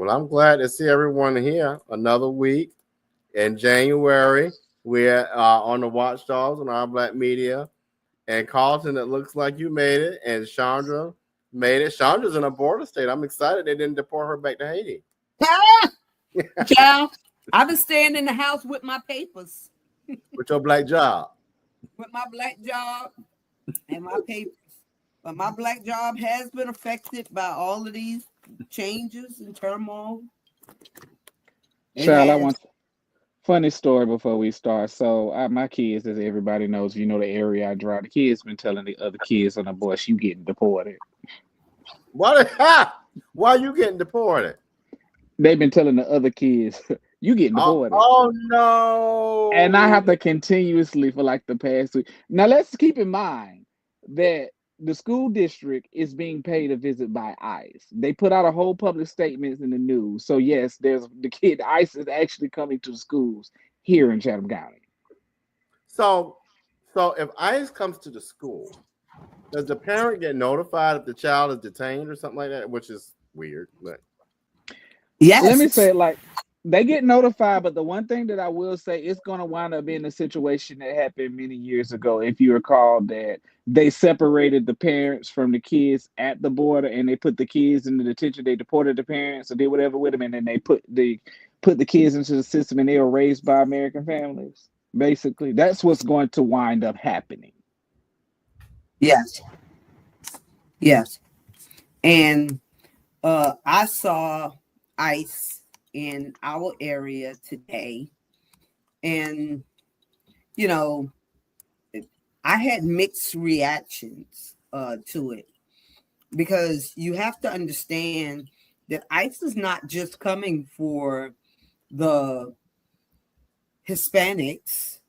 Well, I'm glad to see everyone here. Another week in January. We're on the Watchdogs on our Black Media. And Carlton, it looks like you made it. And Chandra made it. Chandra's in a border state. I'm excited they didn't deport her back to Haiti. Child, I've been staying in the house with my papers. With your black job. With my black job and my papers. But my black job has been affected by all of these changes and turmoil. Child, I want funny story before we start. So my kids, as everybody knows, the area I drive. The kids been telling the other kids on the bus, "You getting deported." Why are you getting deported? They've been telling the other kids, "You getting deported." Oh no! And I have to continuously for like the past week. Now let's keep in mind that the school district is being paid a visit by ICE. They put out a whole public statement in the news. So yes, ICE is actually coming to schools here in Chatham County. So if ICE comes to the school, does the parent get notified if the child is detained or something like that? Which is weird, but yes. Let me say it like they get notified, but the one thing that I will say, it's going to wind up being a situation that happened many years ago. If you recall that they separated the parents from the kids at the border and they put the kids in the detention, they deported the parents or did whatever with them, and then they put the kids into the system and they were raised by American families. Basically, that's what's going to wind up happening. Yes. Yes. And I saw ICE in our area today, and I had mixed reactions to it, because you have to understand that ICE is not just coming for the Hispanics,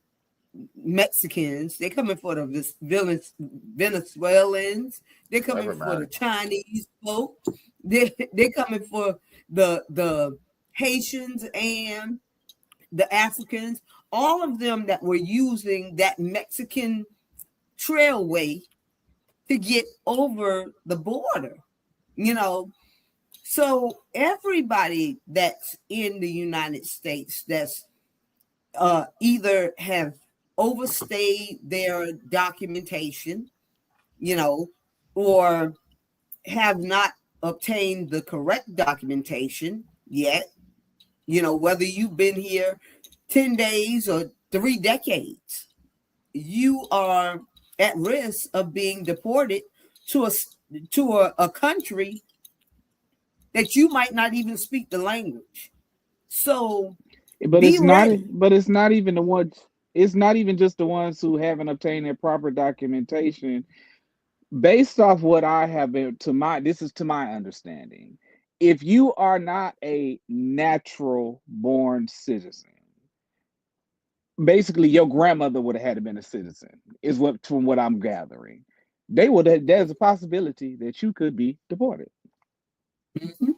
Mexicans. They're coming for the Venezuelans. They're coming for the Chinese folk. They're coming for the Haitians and the Africans, all of them that were using that Mexican trailway to get over the border, So everybody that's in the United States that's either have overstayed their documentation, or have not obtained the correct documentation yet, whether you've been here 10 days or 3 decades, you are at risk of being deported to a country that you might not even speak the language. So, but it's ready. It's not even the ones. It's not even just the ones who haven't obtained their proper documentation. Based off what I have been this is to my understanding. If you are not a natural born citizen, basically your grandmother would have had to been a citizen, is what from what I'm gathering. There's a possibility that you could be deported. Mm-hmm.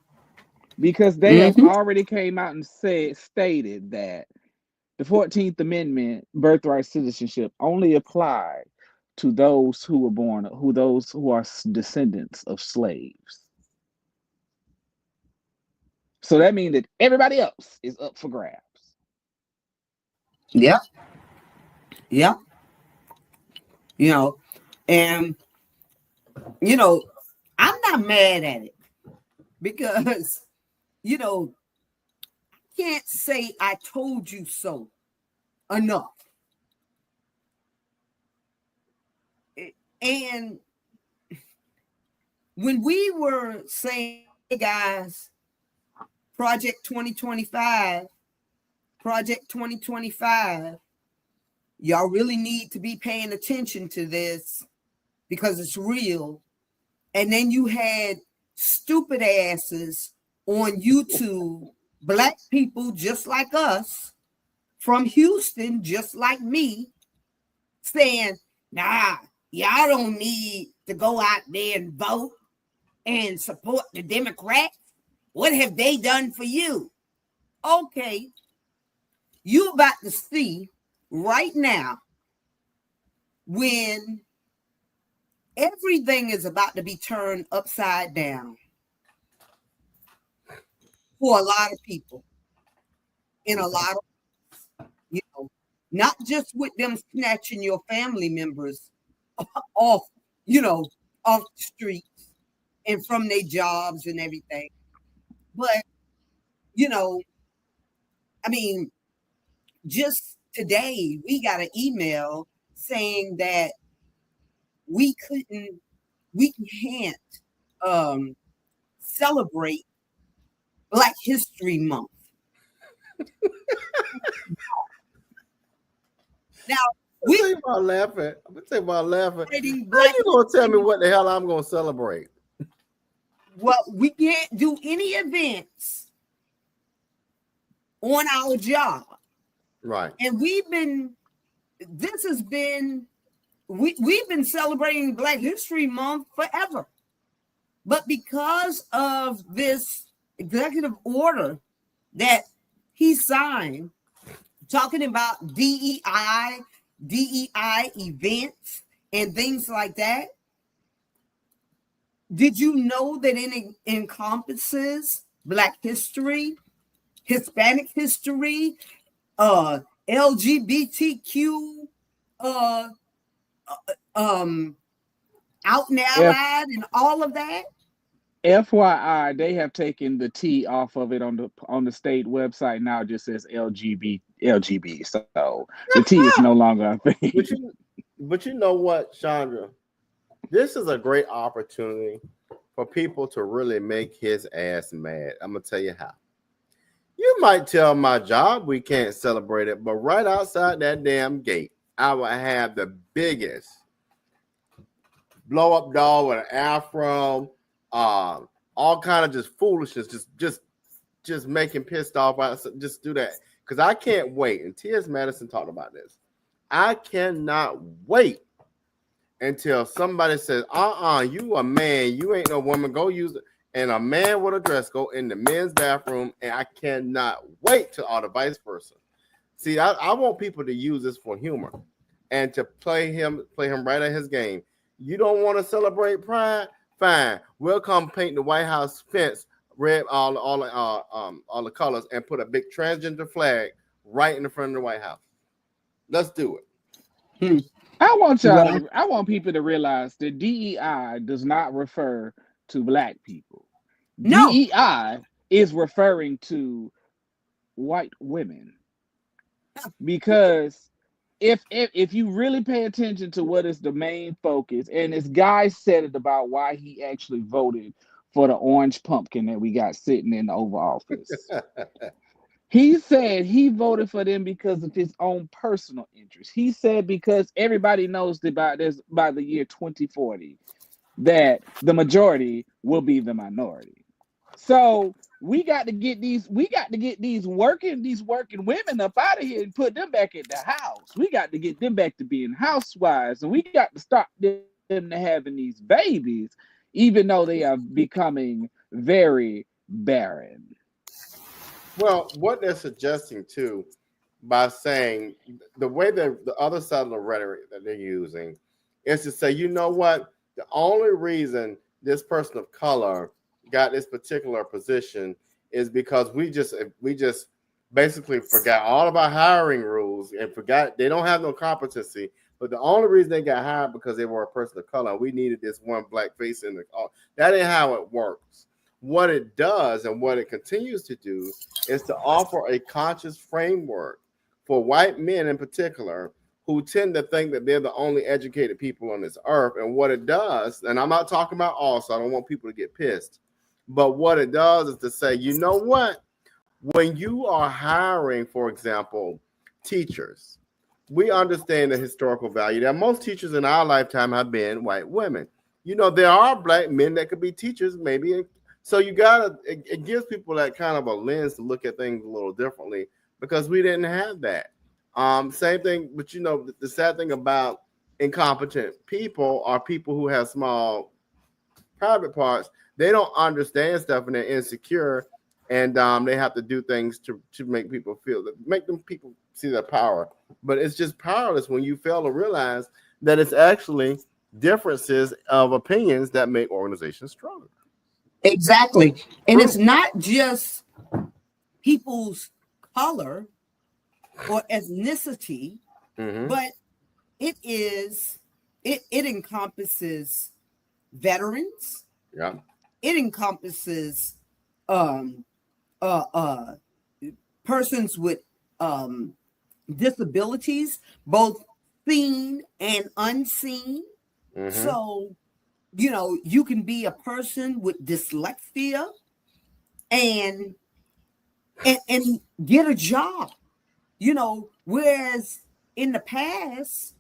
Because they have already came out and stated that the 14th Amendment birthright citizenship only applied to those who were born, those who are descendants of slaves. So that means that everybody else is up for grabs. Yeah. Yeah. And I'm not mad at it, because I can't say I told you so enough. And when we were saying, hey guys, Project 2025, y'all really need to be paying attention to this because it's real. And then you had stupid asses on YouTube, Black people just like us, from Houston, just like me, saying, nah, y'all don't need to go out there and vote and support the Democrats. What have they done for you? Okay, you about to see right now when everything is about to be turned upside down. for a lot of people in a lot of, not just with them snatching your family members off, off the streets and from their jobs and everything. But, I mean, just today we got an email saying that we can't celebrate Black History Month. Now I'm gonna tell you about laughing. How you Black gonna tell me what the hell I'm gonna celebrate? Well, we can't do any events on our job. Right. And we've been celebrating Black History Month forever. But because of this executive order that he signed talking about DEI events and things like that, did you know that it encompasses Black history, Hispanic history, LGBTQ, out and allied, and all of that? FYI, they have taken the T off of it on the state website. Now it just says LGB. So the T is no longer a thing. But you know what, Chandra? This is a great opportunity for people to really make his ass mad. I'm gonna tell you how. You might tell my job we can't celebrate it, but right outside that damn gate, I will have the biggest blow up doll with an afro, all kind of just foolishness, just making pissed off. Just do that because I can't wait. And T.S. Madison talked about this. I cannot wait until somebody says, you a man, you ain't no woman, go use it. And a man with a dress go in the men's bathroom, and I cannot wait till all the vice versa. See, I want people to use this for humor and to play him right at his game. You don't want to celebrate Pride? Fine. We'll come paint the White House fence red, all the colors, and put a big transgender flag right in the front of the White House. Let's do it. I want people to realize that DEI does not refer to Black people. No. DEI is referring to white women. Because if you really pay attention to what is the main focus, and this guy said it about why he actually voted for the orange pumpkin that we got sitting in the Oval Office. He said he voted for them because of his own personal interest. He said because everybody knows that by the year 2040 that the majority will be the minority. So we got to get these working women up out of here and put them back in the house. We got to get them back to being housewives, and we got to stop them to having these babies, even though they are becoming very barren. Well, what they're suggesting too, by saying the way that the other side of the rhetoric that they're using is to say, you know what, the only reason this person of color got this particular position is because we just basically forgot all of our hiring rules and forgot they don't have no competency. But the only reason they got hired because they were a person of color. We needed this one black face in the. That ain't how it works. What it does and what it continues to do is to offer a conscious framework for white men in particular who tend to think that they're the only educated people on this earth. And what it does, and I'm not talking about all, so I don't want people to get pissed, but what it does is to say, you know what? When you are hiring, for example, teachers, we understand the historical value that most teachers in our lifetime have been white women. You know, there are black men that could be teachers, maybe. So you gotta, it gives people that kind of a lens to look at things a little differently because we didn't have that. Same thing, but you know, the sad thing about incompetent people are people who have small private parts. They don't understand stuff and they're insecure, and they have to do things to make people feel that people see their power. But it's just powerless when you fail to realize that it's actually differences of opinions that make organizations stronger. Exactly. And it's not just people's color or ethnicity, Mm-hmm. but it encompasses veterans. Yeah. It encompasses um, uh, uh, persons with disabilities, both seen and unseen. Mm-hmm. So, you can be a person with dyslexia and and get a job, whereas in the past,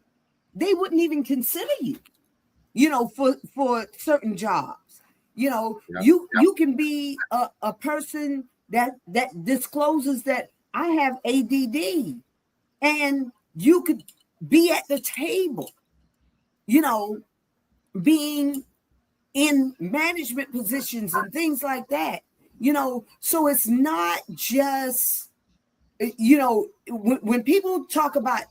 they wouldn't even consider you, for certain jobs. Yeah. You can be a person that discloses that I have ADD, and you could be at the table, you know, being in management positions and things like that. So it's not just, when people talk about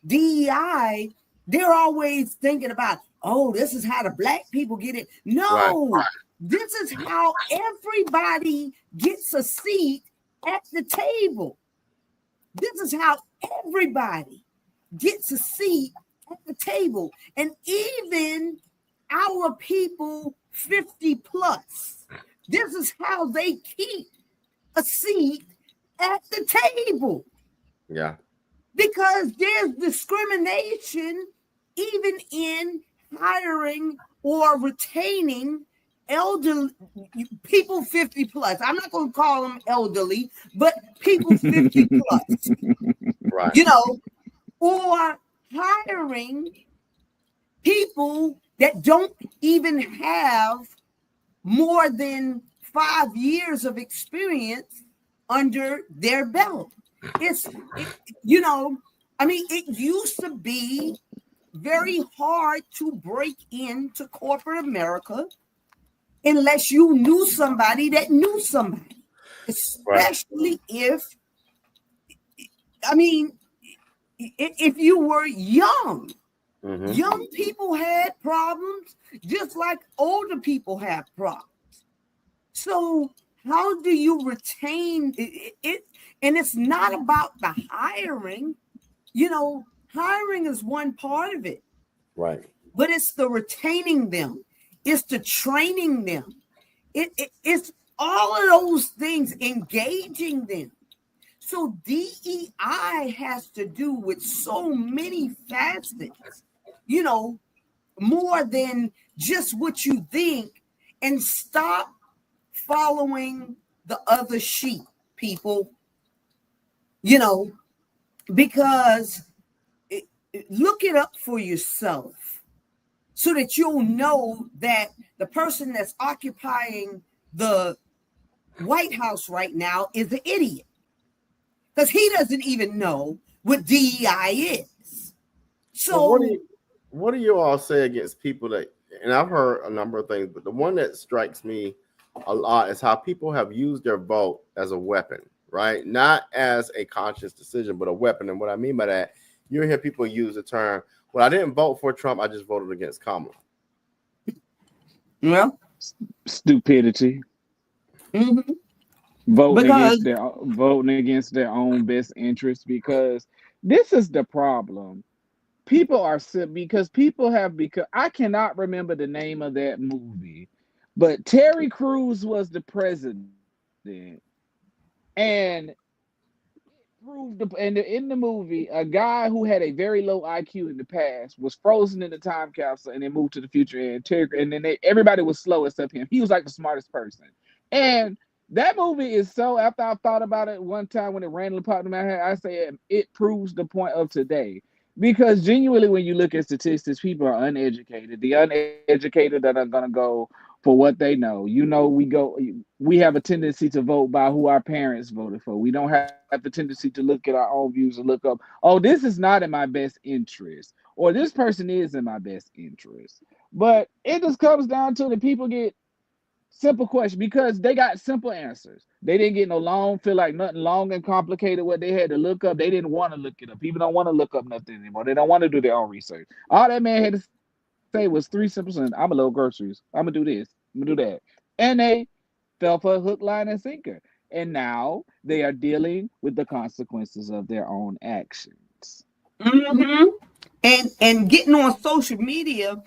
DEI, they're always thinking about, oh, this is how the black people get it. Right. No, this is how everybody gets a seat at the table. This is how everybody gets a seat at the table. And even our people 50 plus, this is how they keep a seat at the table, Yeah. because there's discrimination even in hiring or retaining elderly people 50 plus. I'm not going to call them elderly, but people 50 plus, Right. or hiring people that don't even have more than 5 years of experience under their belt. It's, it used to be very hard to break into corporate America unless you knew somebody that knew somebody, Right. especially I mean, if you were young. Mm-hmm. Young people had problems just like older people have problems. So how do you retain it? And it's not about the hiring. Hiring is one part of it, Right. but it's the retaining them. It's the training them. It's all of those things, engaging them. So DEI has to do with so many facets, more than just what you think, and stop following the other sheep, people, you know, because look it up for yourself so that you'll know that the person that's occupying the White House right now is an idiot, because he doesn't even know what DEI is. Well, So, what do you all say against people that? And I've heard a number of things, but the one that strikes me a lot is how people have used their vote as a weapon, right? Not as a conscious decision, but a weapon. And what I mean by that, you hear people use the term, "Well, I didn't vote for Trump; I just voted against Kamala." well, Stupidity. mm-hmm. Voting Because against their own best interest, because this is the problem. People are sick because people have because I cannot remember the name of that movie, but Terry Crews was the president, and in the movie, a guy who had a very low IQ in the past was frozen in the time capsule and then moved to the future. And then everybody was slow except him. He was like the smartest person. And that movie is so. After I thought about it one time when it randomly popped in my head, I said it proves the point of today. Because genuinely, when you look at statistics, people are uneducated. The uneducated that are going to go for what they know. We have a tendency to vote by who our parents voted for. We don't have the tendency to look at our own views and look up, oh, this is not in my best interest, or this person is in my best interest. But it just comes down to the people get simple questions because they got simple answers. They didn't get no long, feel like nothing long and complicated what they had to look up. They didn't want to look it up. People don't want to look up nothing anymore. They don't want to do their own research. All that man had to say was three simple sentences. I'm gonna load groceries. I'm gonna do this. I'm gonna do that. And they fell for a hook, line, and sinker. and now they are dealing with the consequences of their own actions. Mm-hmm. And getting on social media,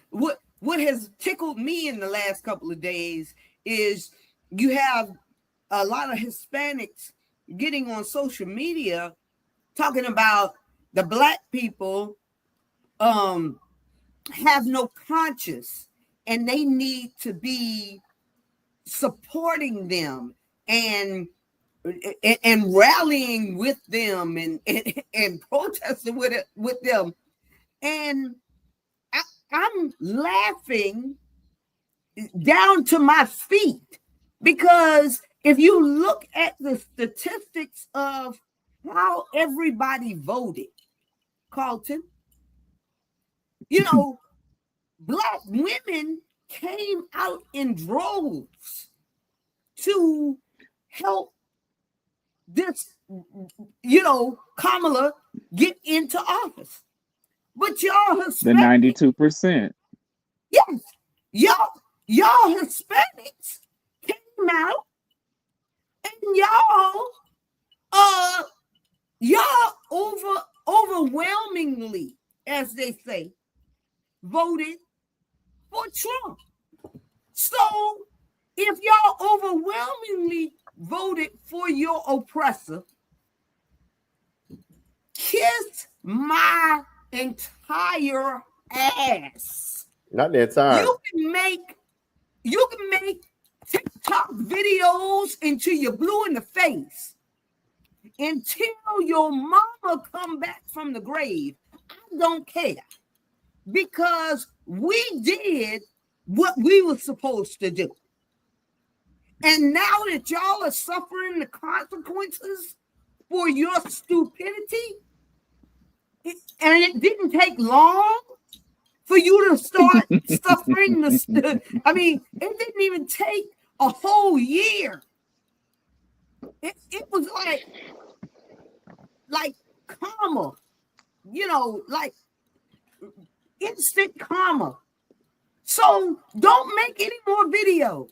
what has tickled me in the last couple of days is you have a lot of Hispanics getting on social media talking about the Black people have no conscience and they need to be supporting them and rallying with them and protesting with them. And I'm laughing down to my feet because if you look at the statistics of how everybody voted, Carlton, you know, Black women came out in droves to help this, Kamala get into office. But y'all Hispanics, the 92%. yes, y'all Hispanics came out and y'all overwhelmingly, as they say, voted for Trump. So if y'all overwhelmingly voted for your oppressor, kiss my entire ass. Not the entire. You can make TikTok videos until you're blue in the face, until your mama come back from the grave. I don't care, because we did what we were supposed to do. And now that y'all are suffering the consequences for your stupidity, and it didn't take long for you to start suffering I mean, it didn't even take a whole year. It was like karma, like instant karma. So don't make any more videos.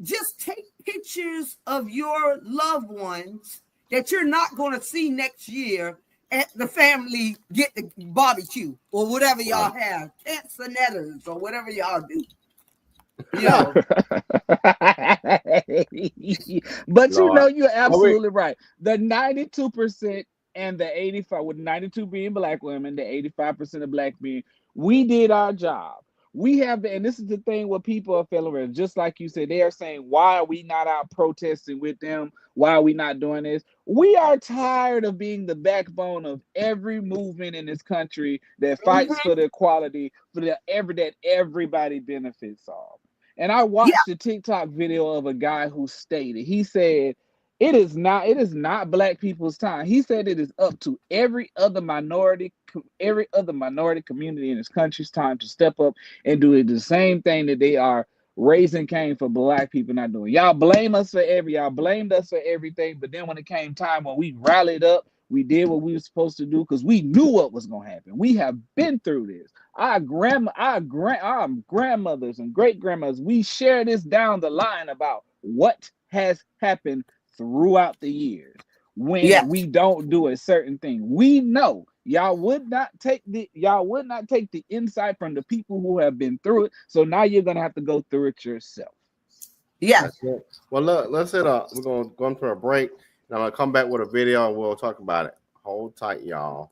Just take pictures of your loved ones that you're not going to see next year at the family get the barbecue or whatever y'all have, cancenetters or whatever y'all do. But you're absolutely right. The 92% and the 85, with 92 being Black women, the 85% of Black men, we did our job. We have, and this is the thing what people are feeling with, just like you said, they are saying, why are we not out protesting with them? Why are we not doing this? We are tired of being the backbone of every movement in this country that fights for the equality, for that everybody benefits of. And I watched a TikTok video of a guy who stated, he said, it is not Black people's time. He said it is up to every other minority community in this country's time to step up and do the same thing that they are raising Cain for Black people not doing. Y'all blamed us for everything, but then when it came time when we rallied up, we did what we were supposed to do because we knew what was going to happen. We have been through this. Our grandmothers and great grandmothers, we share this down the line about what has happened throughout the years when we don't do a certain thing. We know y'all would not take the insight from the people who have been through it. So now you're gonna have to go through it yourself. Yeah. Well, look, let's hit up. We're going for a break, and I'm gonna come back with a video and we'll talk about it. Hold tight, y'all.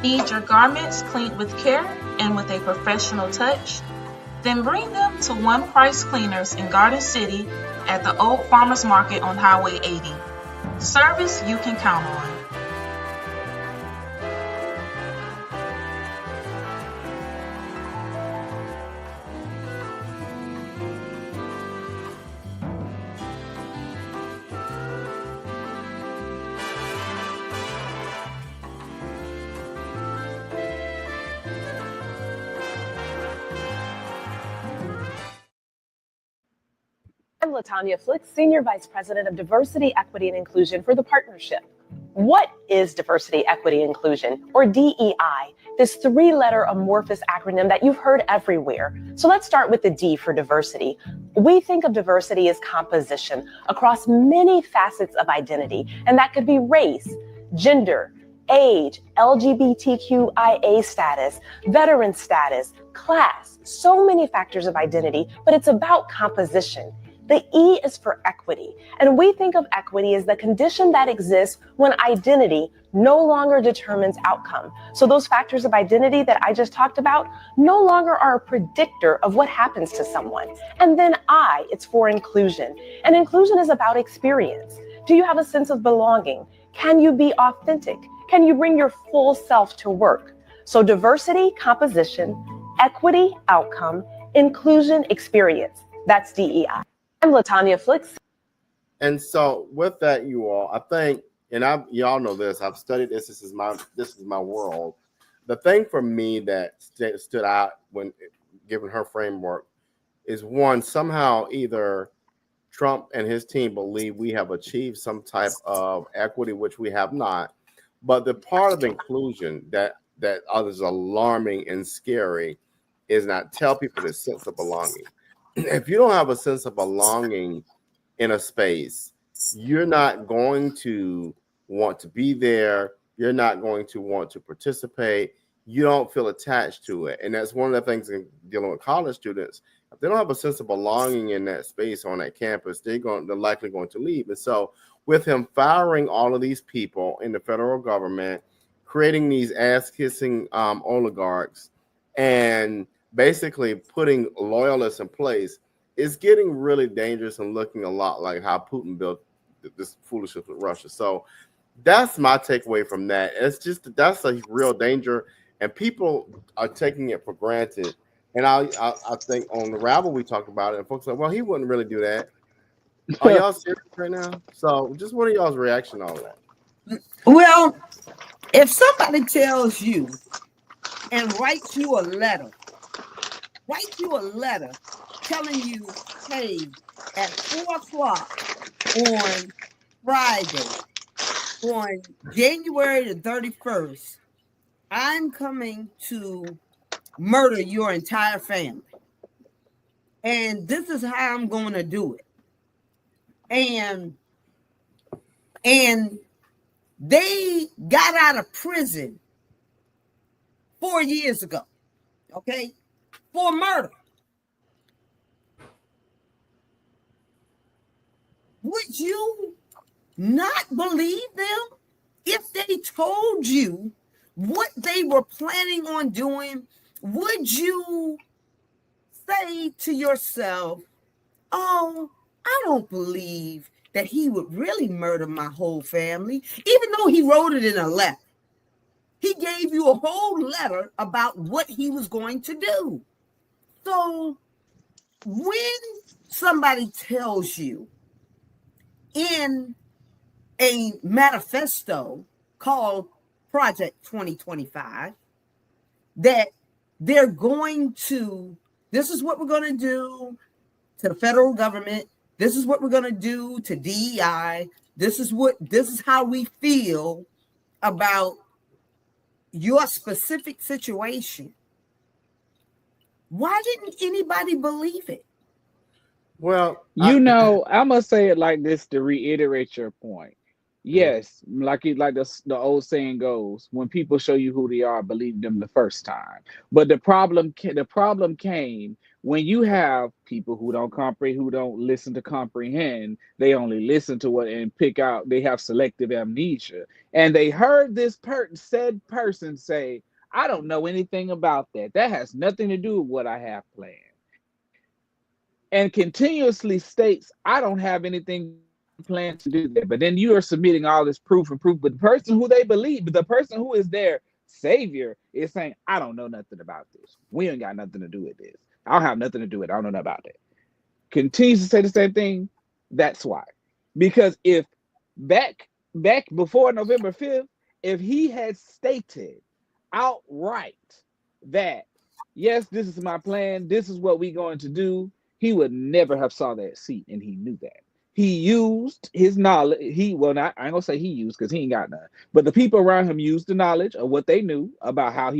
Need your garments cleaned with care and with a professional touch? Then bring them to One Price Cleaners in Garden City at the Old Farmers Market on Highway 80. Service you can count on. I'm LaTanya Flick, Senior Vice President of Diversity, Equity, and Inclusion for the Partnership. What is diversity, equity, inclusion, or DEI? this 3-letter amorphous acronym that you've heard everywhere. So let's start with the D for diversity. We think of diversity as composition across many facets of identity, and that could be race, gender, age, LGBTQIA status, veteran status, class, so many factors of identity, but it's about composition. The E is for equity, and we think of equity as the condition that exists when identity no longer determines outcome. So those factors of identity that I just talked about no longer are a predictor of what happens to someone. And then I, it's for inclusion, and inclusion is about experience. Do you have a sense of belonging? Can you be authentic? Can you bring your full self to work? So diversity, composition, equity, outcome, inclusion, experience. That's DEI. I'm Latanya Flicks. And so with that, you all, I think, and y'all know this, I've studied this. This is my world. The thing for me that stood out when given her framework is one, somehow either Trump and his team believe we have achieved some type of equity, which we have not. But the part of inclusion that is alarming and scary is not tell people this sense of belonging. If you don't have a sense of belonging in a space, you're not going to want to be there. You're not going to want to participate. You don't feel attached to it. And that's one of the things in dealing with college students. If they don't have a sense of belonging in that space on that campus, they're likely going to leave. And so with him firing all of these people in the federal government, creating these ass-kissing oligarchs, and basically putting loyalists in place, is getting really dangerous and looking a lot like how Putin built this foolishness with Russia. So that's my takeaway from that. It's just that's a real danger, and people are taking it for granted. And I think on the Rabble we talked about it, and folks are like, well, he wouldn't really do that. Are y'all serious right now? So just what are y'all's reaction on that? Well, if somebody tells you and writes you a letter telling you, hey, at 4 o'clock on Friday, on January the 31st, I'm coming to murder your entire family. And this is how I'm going to do it. And they got out of prison 4 years ago, okay, for murder. Would you not believe them if they told you what they were planning on doing? Would you say to yourself, oh, I don't believe that he would really murder my whole family, even though he wrote it in a letter? He gave you a whole letter about what he was going to do. So when somebody tells you in a manifesto called Project 2025 that they're going to, this is what we're going to do to the federal government, this is what we're going to do to DEI, this is how we feel about your specific situation, why didn't anybody believe it? Well, I'm gonna say it like this to reiterate your point. Yes, like the old saying goes, when people show you who they are, believe them the first time. But the problem came when you have people who don't comprehend, who don't listen to comprehend. They only listen to what and pick out. They have selective amnesia, and they heard this said person say, "I don't know anything about that. That has nothing to do with what I have planned." And continuously states, I don't have anything planned to do that. But then you are submitting all this proof. But the person who they believe, the person who is their savior is saying, I don't know nothing about this. We ain't got nothing to do with this. I don't have nothing to do with it. I don't know nothing about it. Continues to say the same thing. That's why. Because if back before November 5th, if he had stated outright that, yes, this is my plan, this is what we're going to do, he would never have saw that seat, and he knew that. He used his knowledge. Not, I ain't gonna say he used because he ain't got none. But the people around him used the knowledge of what they knew about how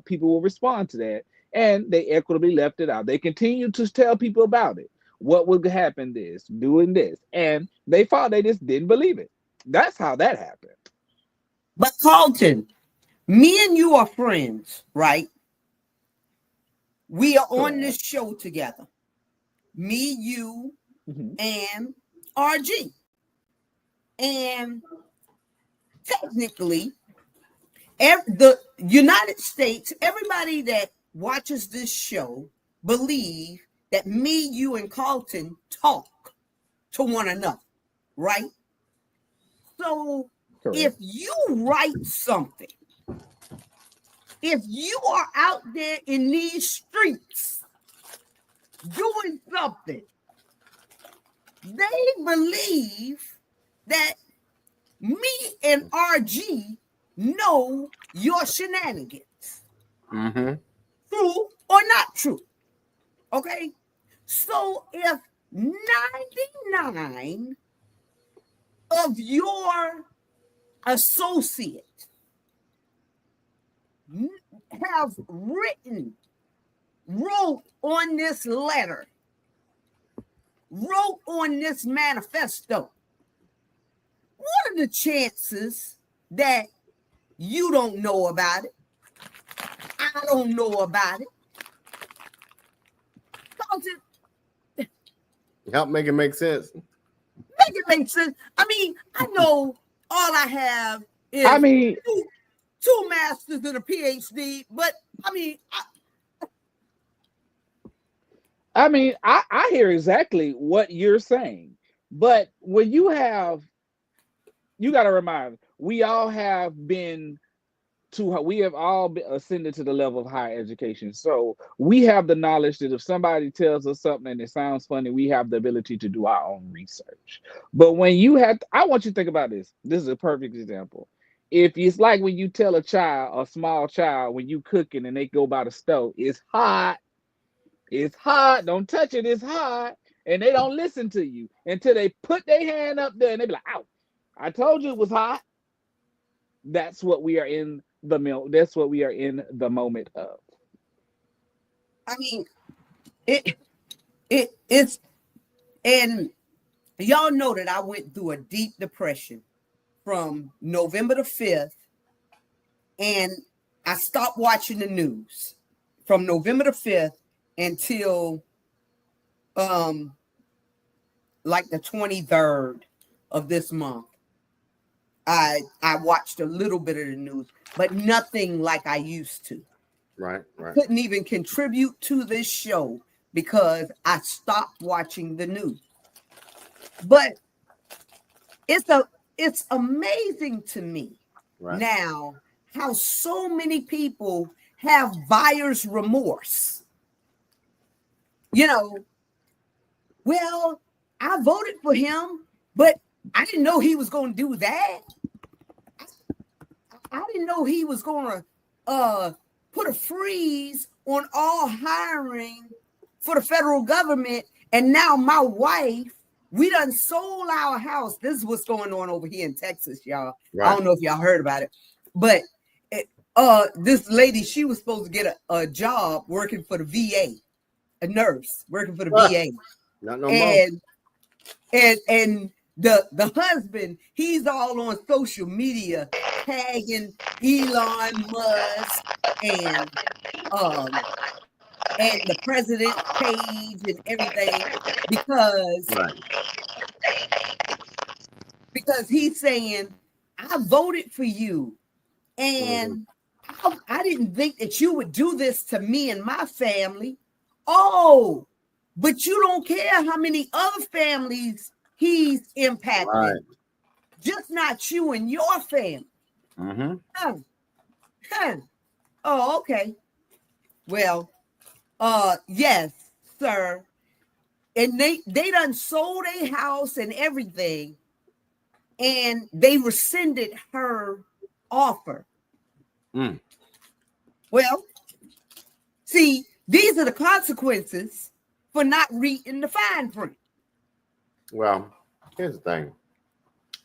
people will respond to that, and they equitably left it out. They continued to tell people about it. What would happen? Doing this, and they just didn't believe it. That's how that happened. But Carlton, me and you are friends, right? We are on this show together. Me, you, and RG. And technically, the United States, everybody that watches this show believe that me, you, and Carlton talk to one another, right? So if you write something, if you are out there in these streets doing something, they believe that me and RG know your shenanigans. True or not true. Okay? So if 99 of your associates have wrote on this letter, wrote on this manifesto, what are the chances that you don't know about it? I don't know about it. Help make it make sense. Make it make sense. I mean, I know all I have is two masters and a PhD, but I hear exactly what you're saying. But when you got to remind, we have all been ascended to the level of higher education. So we have the knowledge that if somebody tells us something and it sounds funny, we have the ability to do our own research. But when I want you to think about this. This is a perfect example. If it's like when you tell a small child, when you cooking and they go by the stove, it's hot, don't touch it, it's hot, and they don't listen to you until they put their hand up there and they be like, "Ow, I told you it was hot." That's what we are in the moment of. I mean, it's, and y'all know that I went through a deep depression from November the 5th, and I stopped watching the news from November the 5th until like the 23rd of this month. I watched a little bit of the news, but nothing like I used to. Right. I couldn't even contribute to this show because I stopped watching the news. But it's amazing to me now how so many people have buyer's remorse. You know, well, I voted for him, but I didn't know he was going to do that. I didn't know he was going to put a freeze on all hiring for the federal government. And now my wife, we done sold our house. This is what's going on over here in Texas, y'all. Right. I don't know if y'all heard about it, but this lady, she was supposed to get a job working for the VA, a nurse working for the VA. Not no more. And the husband, he's all on social media tagging Elon Musk and the president's page and everything because he's saying, I voted for you, and I didn't think that you would do this to me and my family. Oh, but you don't care how many other families he's impacted. Right. Just not you and your family. Oh, okay. Well, yes, sir. And they done sold a house and everything, and they rescinded her offer. Well, see, these are the consequences for not reading the fine print. Well, Here's the thing.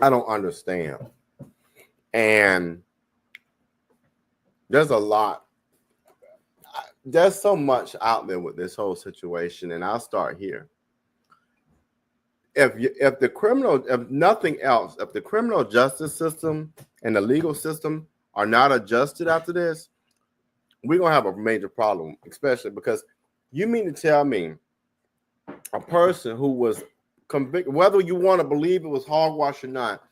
I don't understand. And there's a lot. There's so much out there with this whole situation, and I'll start here. If nothing else, if the criminal justice system and the legal system are not adjusted after this, we're gonna have a major problem, especially because you mean to tell me a person who was convicted, whether you want to believe it was hogwash or not,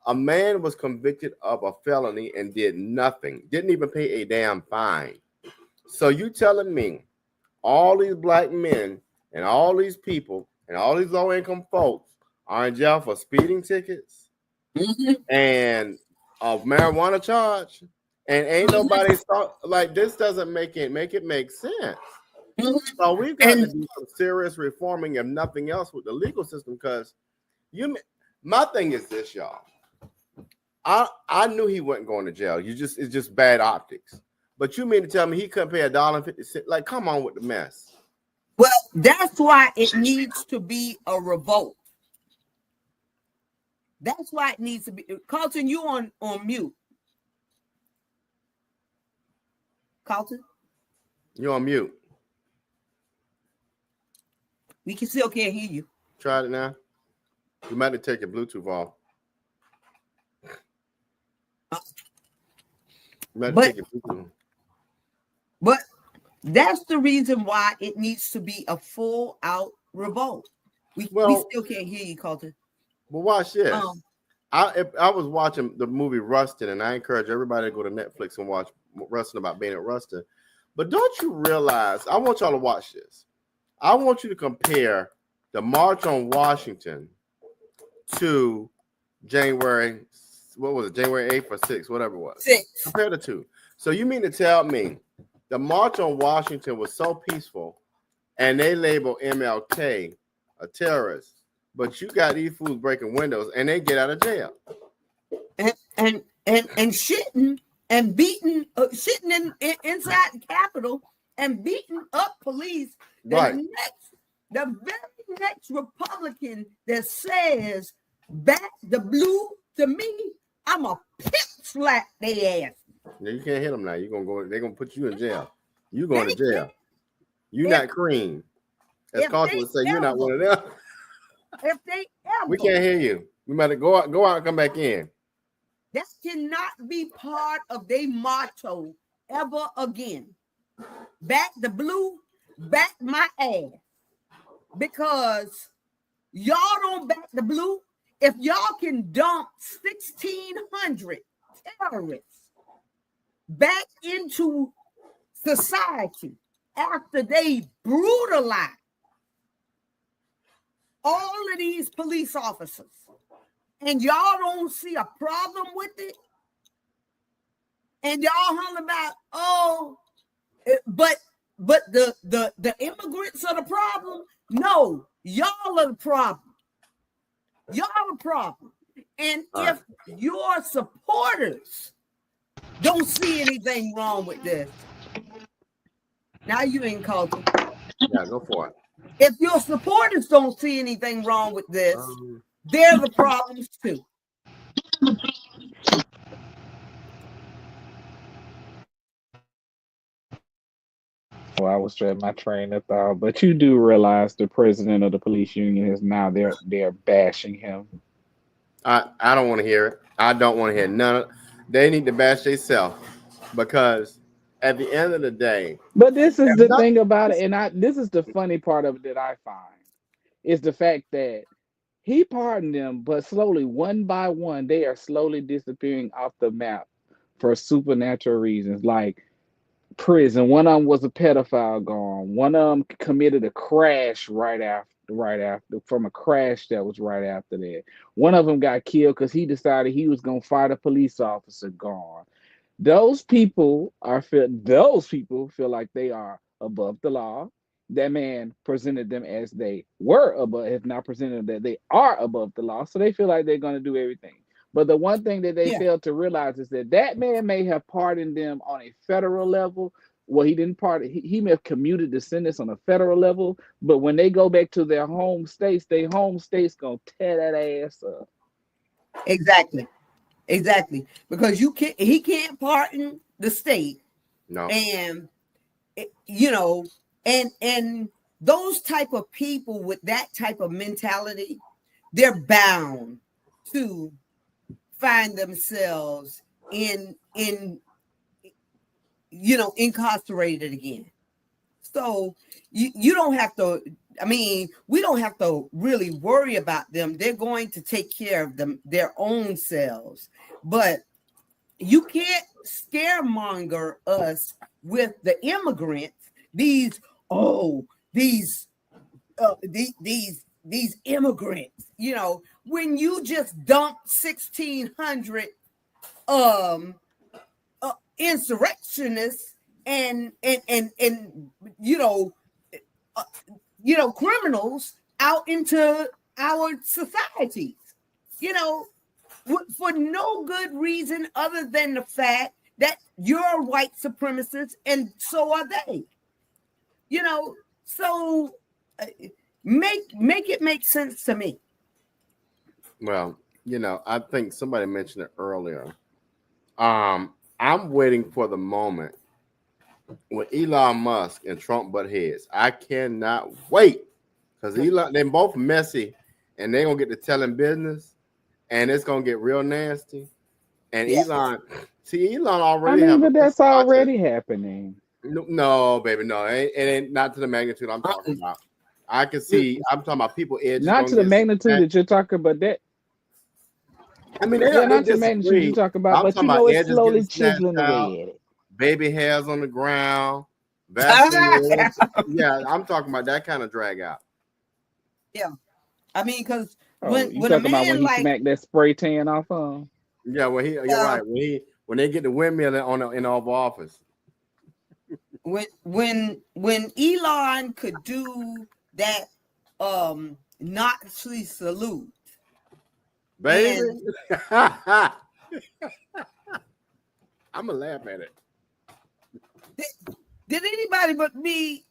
a man was convicted of a felony and did nothing, didn't even pay a damn fine. So you telling me all these black men and all these people and all these low-income folks are in jail for speeding tickets and a marijuana charge, and ain't nobody like this? Doesn't make it make sense. So we've got to do some serious reforming, if nothing else, with the legal system. Because my thing is this, y'all. I knew he wasn't going to jail. It's just bad optics. But you mean to tell me he couldn't pay $1.50? Like, come on with the mess. Well, that's why it needs to be a revolt. That's why it needs to be. Carlton, you on mute. Carlton? You're on mute. We still can't hear you. Try it now. You might have to take your Bluetooth off. But that's the reason why it needs to be a full out revolt. We still can't hear you, Carlton. Well, watch this. I was watching the movie Rustin, and I encourage everybody to go to Netflix and watch Rustin about being at Rustin. But don't you realize, I want y'all to watch this. I want you to compare the March on Washington to January 8th or 6th, whatever it was. 6. Compare the two. So you mean to tell me the March on Washington was so peaceful and they label MLK a terrorist, but you got these fools breaking windows and they get out of jail. And shitting and beating, sitting inside the Capitol and beating up police. Right. The very next Republican that says back the blue to me, I'm a pimp slap their ass. Yeah, you can't hit them now. You're gonna go. They're gonna put you in jail. You going to jail. You're not cream. As Carter would say, you're not one of them. If they ever, we can't hear you. We might go out and come back in. That cannot be part of their motto ever again. Back the blue, back my ass. Because y'all don't back the blue. If y'all can dump 1,600 terrorists back into society after they brutalize all of these police officers, and y'all don't see a problem with it, and y'all holler about, but the immigrants are the problem. No, y'all are the problem. Y'all are the problem. And if your supporters don't see anything wrong with this, now you ain't called them. Yeah, go for it. If your supporters don't see anything wrong with this, they're the problems too. Well, I was trying my train of thought, but you do realize the president of the police union is now they're bashing him. I don't want to hear it. I don't want to hear none of it. They need to bash themselves, because at the end of the day. But this is the thing about it, and this is the funny part of it that I find, is the fact that he pardoned them, but slowly, one by one, they are slowly disappearing off the map for supernatural reasons, like prison. One of them was a pedophile gone. One of them committed a crash right after from a crash that was right after that. One of them got killed because he decided he was gonna fight a police officer gone. Those people feel like they are above the law. That man presented them as they were above, if not presented that they are above the law. So they feel like they're going to do everything. But the one thing that they fail to realize is that man may have pardoned them on a federal level, well, he didn't he may have commuted the sentence on a federal level, but when they go back to their home states gonna tear that ass up. Exactly, because he can't pardon the state. No. And you know, and those type of people with that type of mentality, they're bound to find themselves in incarcerated again. So you don't have to, I mean, we don't have to really worry about them. They're going to take care of their own selves. But you can't scaremonger us with the immigrants. These immigrants, when you just dump 1,600 insurrectionists and criminals out into our societies, for no good reason other than the fact that you're white supremacists and so are they. So make it make sense to me. Well, I think somebody mentioned it earlier. I'm waiting for the moment when Elon Musk and Trump butt heads. I cannot wait, because they're both messy, and they're gonna get to telling business, and it's gonna get real nasty. And Elon already. But that's already happening. No, baby, no, it ain't not to the magnitude I'm talking about. I can see. I'm talking about people edge. Not to the magnitude that you're talking about. That. I mean, not to the magnitude you're talking about, but it's slowly chiseling away at it. Baby hairs on the ground. Yeah, I'm talking about that kind of drag out. Yeah, I mean, because when he smacked that spray tan off on. Yeah, you're right. When they get the windmill in the Oval Office. When Elon could do that Nazi salute, baby, I'm gonna laugh at it. Did anybody but me,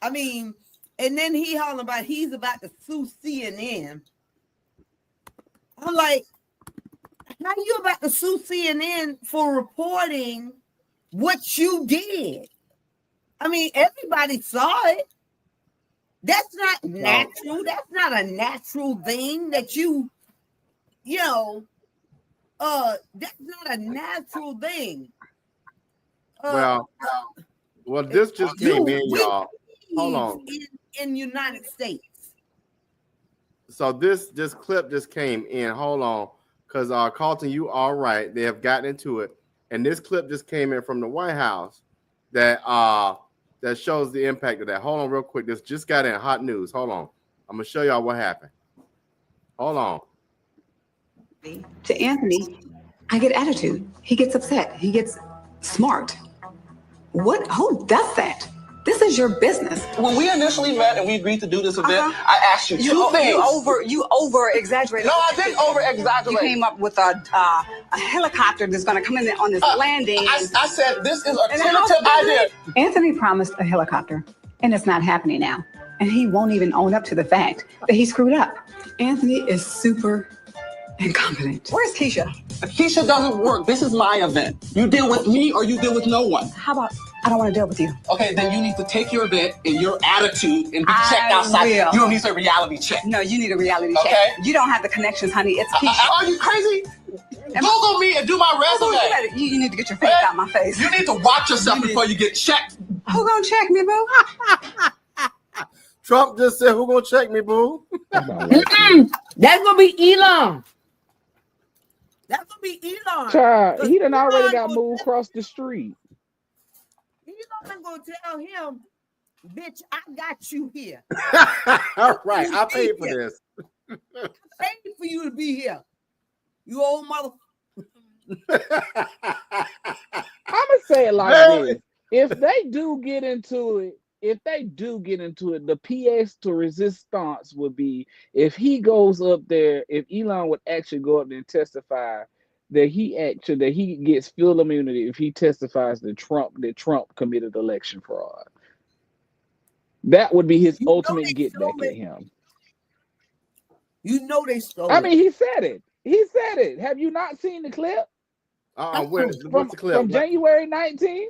I mean, and then he hollering about he's about to sue CNN. I'm like, how you about to sue CNN for reporting what you did? I mean, everybody saw it. That's not natural. That's not a natural thing that that's not a natural thing. Well, this just came in, y'all. Hold on. In United States. So this clip just came in. Hold on, because Carlton, you are right. They have gotten into it, and this clip just came in from the White House that shows the impact of that. Hold on, real quick. This just got in hot news. Hold on, I'm gonna show y'all what happened. Hold on. To Anthony, I get attitude. He gets upset. He gets smart. What? Who does that? This is your business. When we initially met and we agreed to do this event, I asked you two things. You over exaggerated. No, I didn't over exaggerate. You came up with a helicopter that's going to come in on this landing. I said this is a tentative idea. Anthony promised a helicopter, and it's not happening now. And he won't even own up to the fact that he screwed up. Anthony is super incompetent. Where's Keisha? Keisha doesn't work. This is my event. You deal with me or you deal with no one. How about I don't want to deal with you? Okay, then you need to take your event and your attitude and be checked outside. You don't need a reality check. No, you need a reality check. You don't have the connections, honey. It's Keisha. Are you crazy? Google me and do my resume. You need to get your face out my face. You need to watch yourself before you get checked. Who gonna check me, boo? Trump just said, "Who gonna check me, boo?" That's gonna be Elon. That's gonna be Elon. Child, he done already got moved across the street. Elon gonna tell him, "Bitch, I got you here." All right, I paid for this. I paid for you to be here. You old mother. I'm gonna say it like this: if they do get into it, the PS to resistance would be if he goes up there, if Elon would actually go up there and testify that he gets full immunity if he testifies that Trump committed election fraud. That would be his ultimate get back at him. You know they stole I mean, he said it. He said it. Have you not seen the clip? What's the clip? From January 19th?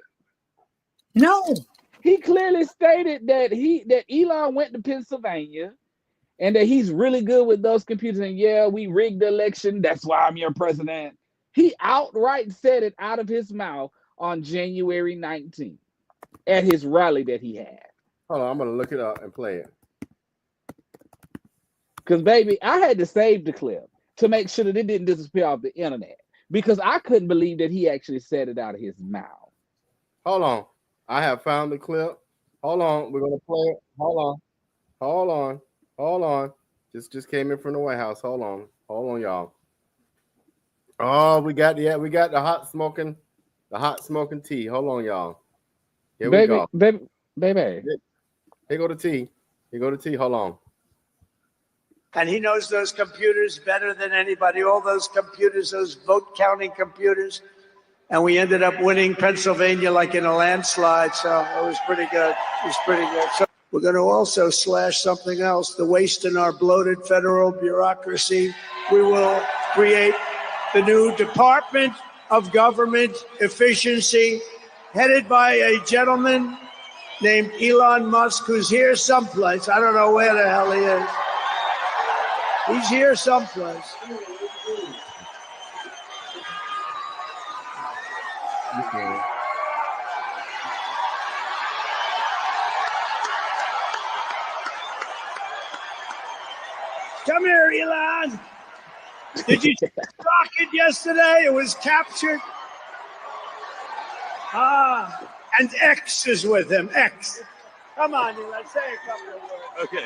No. He clearly stated that Elon went to Pennsylvania and that he's really good with those computers. And yeah, we rigged the election. That's why I'm your president. He outright said it out of his mouth on January 19th at his rally that he had. Hold on, I'm going to look it up and play it. Because, baby, I had to save the clip to make sure that it didn't disappear off the internet because I couldn't believe that he actually said it out of his mouth. Hold on. I have found the clip. Hold on. We're going to play it. Hold on. Just came in from the White House. Hold on, y'all. Oh, we got the hot smoking tea. Hold on, y'all. Here we go. Baby. Here go the tea. Hold on. And he knows those computers better than anybody, all those computers, those vote counting computers. And we ended up winning Pennsylvania like in a landslide. So it was pretty good. So we're going to also slash something else, the waste in our bloated federal bureaucracy. We will create the new Department of Government Efficiency, headed by a gentleman named Elon Musk, who's here someplace. I don't know where the hell he is. He's here someplace. Okay. Come here, Elon. Did you see the rocket yesterday? It was captured. And X is with him. X. Come on, Elon. Say a couple of words. Okay.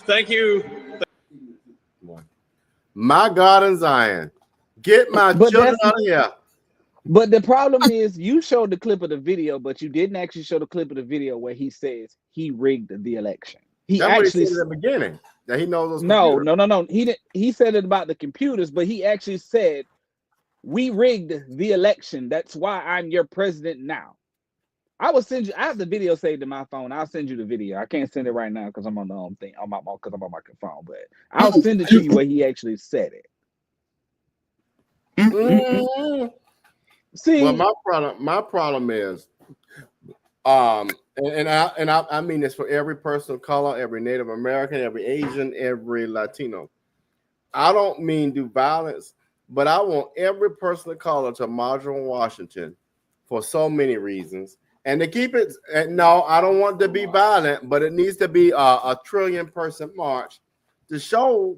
Thank you. My God in Zion. Get my children out of here. But the problem is you showed the clip of the video, but you didn't actually show the clip of the video where he says he rigged the election. He actually said at the beginning that he knows those No. computers. He said it about the computers, but he actually said we rigged the election. That's why I'm your president now. I will send you. I have the video saved in my phone. I'll send you the video. I can't send it right now because I'm on the home thing. I'm on my phone, but I'll send it to you where he actually said it. See, well, my problem is, I mean this for every person of color, every Native American, every Asian, every Latino. I don't mean do violence, but I want every person of color to march on Washington for so many reasons. And to keep it, no, I don't want to be violent, but it needs to be a trillion-person march to show,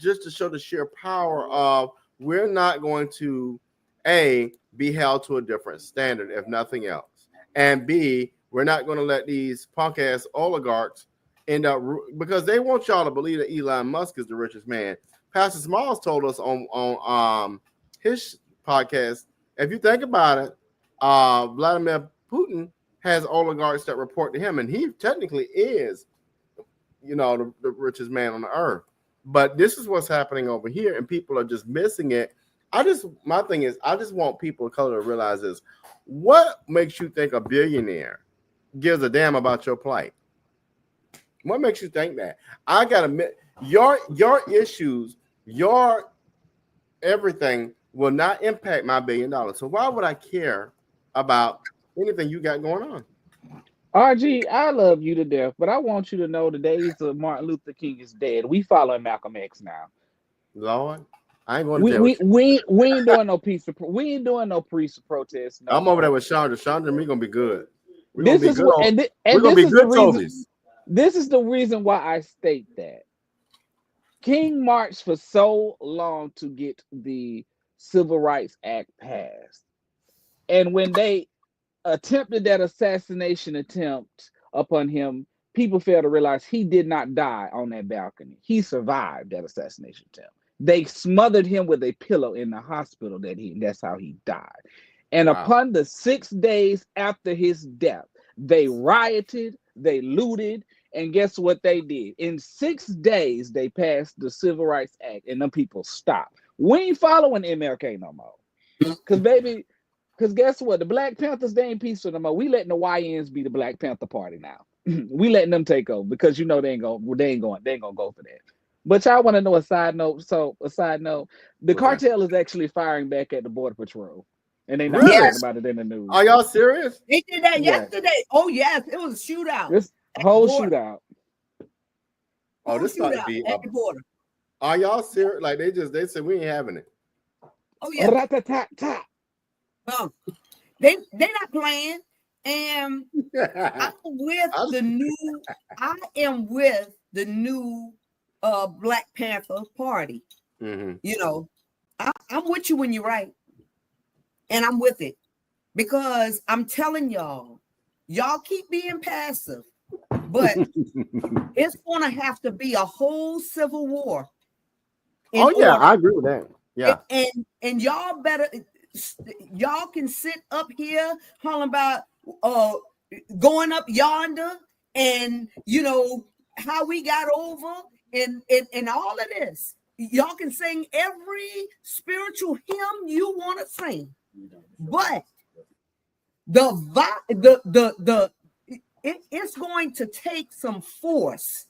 just to show the sheer power of we're not going to, A, be held to a different standard, if nothing else, and B, we're not going to let these punk-ass oligarchs end up, because they want y'all to believe that Elon Musk is the richest man. Pastor Smalls told us on his podcast, if you think about it, Vladimir Putin has oligarchs that report to him, and he technically is, the richest man on the earth. But this is what's happening over here, and people are just missing it. My thing is, I just want people of color to realize this. What makes you think a billionaire gives a damn about your plight? What makes you think that? I gotta admit, your issues, your everything will not impact my $1 billion. So why would I care about anything you got going on? RG, I love you to death, but I want you to know the days of Martin Luther King is dead. We following Malcolm X now. Lord, I ain't going to jail. We ain't doing no peace of protest. No, I'm over there with Chandra. Chandra and me gonna be good. We're gonna be good Tobies. This is the reason why I state that King marched for so long to get the Civil Rights Act passed. And when they attempted that assassination attempt upon him, people fail to realize he did not die on that balcony. He survived that assassination attempt. They smothered him with a pillow in the hospital that's how he died. And upon the 6 days after his death, they rioted, they looted, and guess what they did? In 6 days, they passed the Civil Rights Act, and them people stopped. We ain't following MLK no more. Because guess what? The Black Panthers, they ain't peaceful no more. We letting the YNs be the Black Panther Party now. We letting them take over because they ain't gonna go for that. But y'all want to know a side note? So the cartel is actually firing back at the Border Patrol. And they not talking about it in the news. Are y'all serious? They did that yesterday. Oh yes, it was a shootout. This whole shootout. Oh, this ought to be at the border. Are y'all serious? Like they said we ain't having it. Oh yeah. They're not playing. And I am with the new Black Panther Party. Mm-hmm. You know, I'm with you when you're right. And I'm with it. Because I'm telling y'all keep being passive. But it's gonna have to be a whole civil war. I agree with that. Yeah. And y'all can sit up here hollering about going up yonder and how we got over and all of this. Y'all can sing every spiritual hymn you want to sing, but it's going to take some force.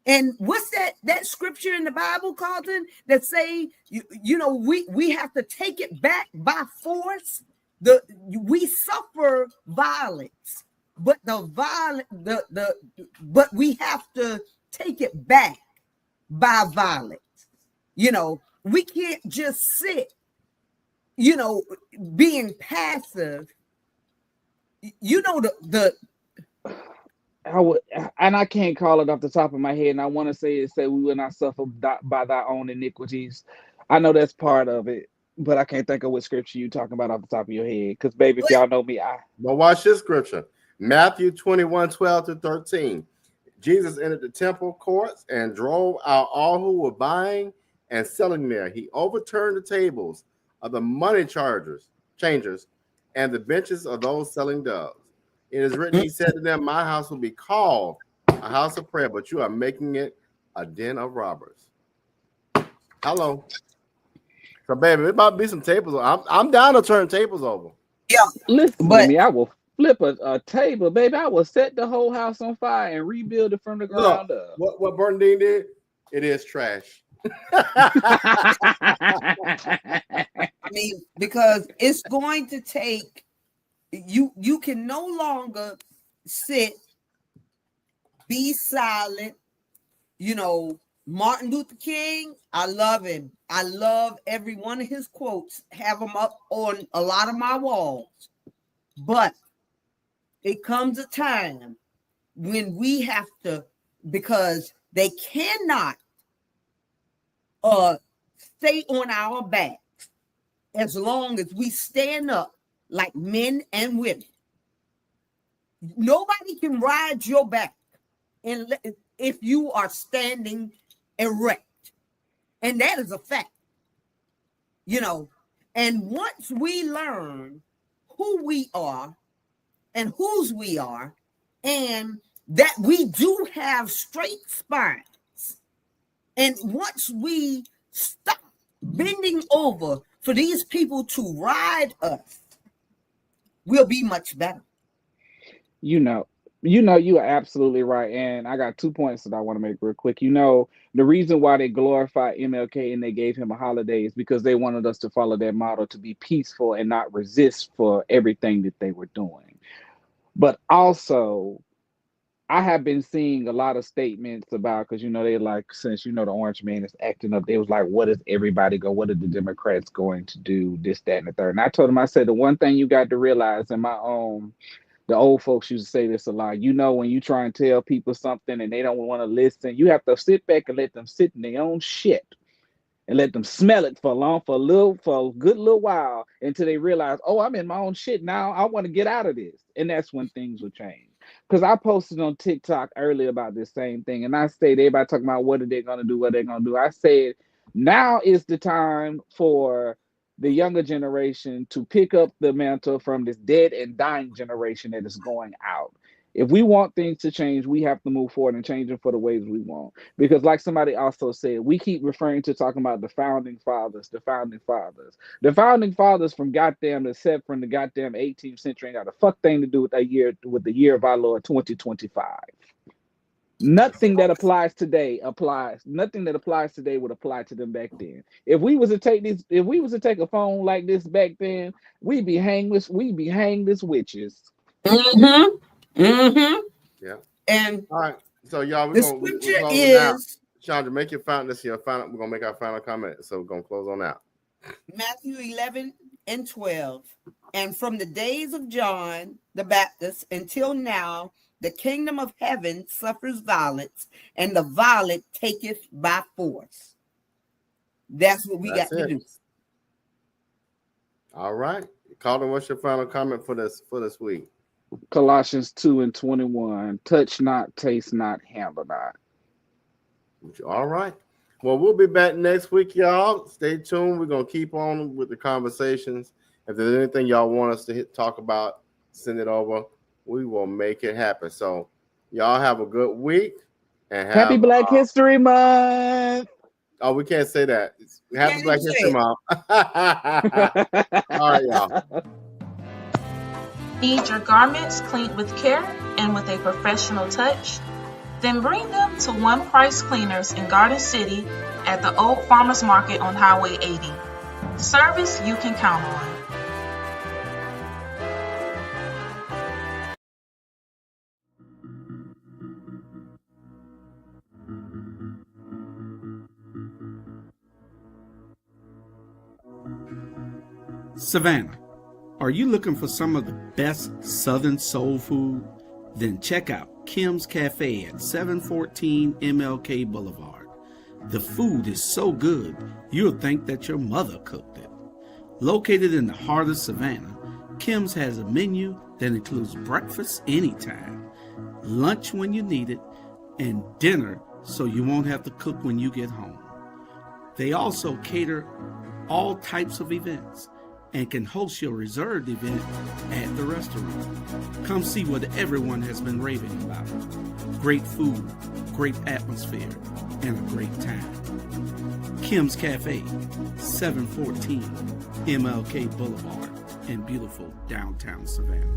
And what's that scripture in the Bible, Carlton, that say we have to take it back by force? We suffer violence, but but we have to take it back by violence. We can't just sit, being passive. I can't call it off the top of my head, and I want to say we will not suffer by thy own iniquities. I know that's part of it, but I can't think of what scripture you talking about off the top of your head. Because, baby, if y'all know me, Well, watch this scripture. Matthew 21:12-13. Jesus entered the temple courts and drove out all who were buying and selling there. He overturned the tables of the money changers, and the benches of those selling doves. It is written, he said to them, my house will be called a house of prayer, but you are making it a den of robbers. Hello. So, baby, it about to be some tables. I'm down to turn tables over. Yeah. Listen to me. I will flip a table, baby. I will set the whole house on fire and rebuild it from the ground up. What Bernadine did, it is trash. Because it's going to take you can no longer sit, be silent. Martin Luther King, I love him. I love every one of his quotes, have them up on a lot of my walls. But it comes a time when we have to, because they cannot stay on our backs as long as we stand up like men and women. Nobody can ride your back if you are standing erect. And that is a fact. And once we learn who we are and whose we are, and that we do have straight spines, and once we stop bending over for these people to ride us, we'll be much better. You are absolutely right. And I got 2 points that I want to make real quick. The reason why they glorified MLK and they gave him a holiday is because they wanted us to follow their model to be peaceful and not resist for everything that they were doing. But also, I have been seeing a lot of statements about, because they like, since the orange man is acting up, they was like, what are the Democrats going to do, this, that, and the third. And I told them, I said, the one thing you got to realize, in my own, the old folks used to say this a lot, when you try and tell people something and they don't want to listen, you have to sit back and let them sit in their own shit and let them smell it for a good little while until they realize, oh, I'm in my own shit now. I want to get out of this. And that's when things will change. Because I posted on TikTok earlier about this same thing. And I said, everybody talking about what are they going to do, I said, now is the time for the younger generation to pick up the mantle from this dead and dying generation that is going out. If we want things to change, we have to move forward and change them for the ways we want. Because like somebody also said, we keep referring to talking about the founding fathers. The founding fathers from goddamn except from the goddamn 18th century ain't got a fuck thing to do with the year of our Lord 2025. Nothing that applies today applies. Nothing that applies today would apply to them back then. If we was to take a phone like this back then, we'd be hanged as witches. Mm-hmm. Mm-hmm. Yeah. And all right. So y'all, the scripture is Chandra, make your final. This year, final. We're gonna make our final comment. So we're gonna close on out. Matthew 11:12. And from the days of John the Baptist until now, the kingdom of heaven suffers violence, and the violent taketh by force. That's what we got to do. All right. Carlton, what's your final comment for this week? Colossians 2:21. Touch not, taste not, handle not. All right. Well, we'll be back next week, y'all. Stay tuned. We're gonna keep on with the conversations. If there's anything y'all want us to talk about, send it over. We will make it happen. So y'all have a good week and Happy Black History Month. Oh, we can't say that. Happy Black History Month. All right, y'all. Need your garments cleaned with care and with a professional touch? Then bring them to One Price Cleaners in Garden City at the Old Farmers Market on Highway 80. Service you can count on. Savannah, are you looking for some of the best Southern soul food? Then check out Kim's Cafe at 714 MLK Boulevard. The food is so good, you'll think that your mother cooked it. Located in the heart of Savannah, Kim's has a menu that includes breakfast anytime, lunch when you need it, and dinner so you won't have to cook when you get home. They also cater all types of events and can host your reserved event at the restaurant. Come see what everyone has been raving about. Great food, great atmosphere, and a great time. Kim's Cafe, 714 MLK Boulevard in beautiful downtown Savannah.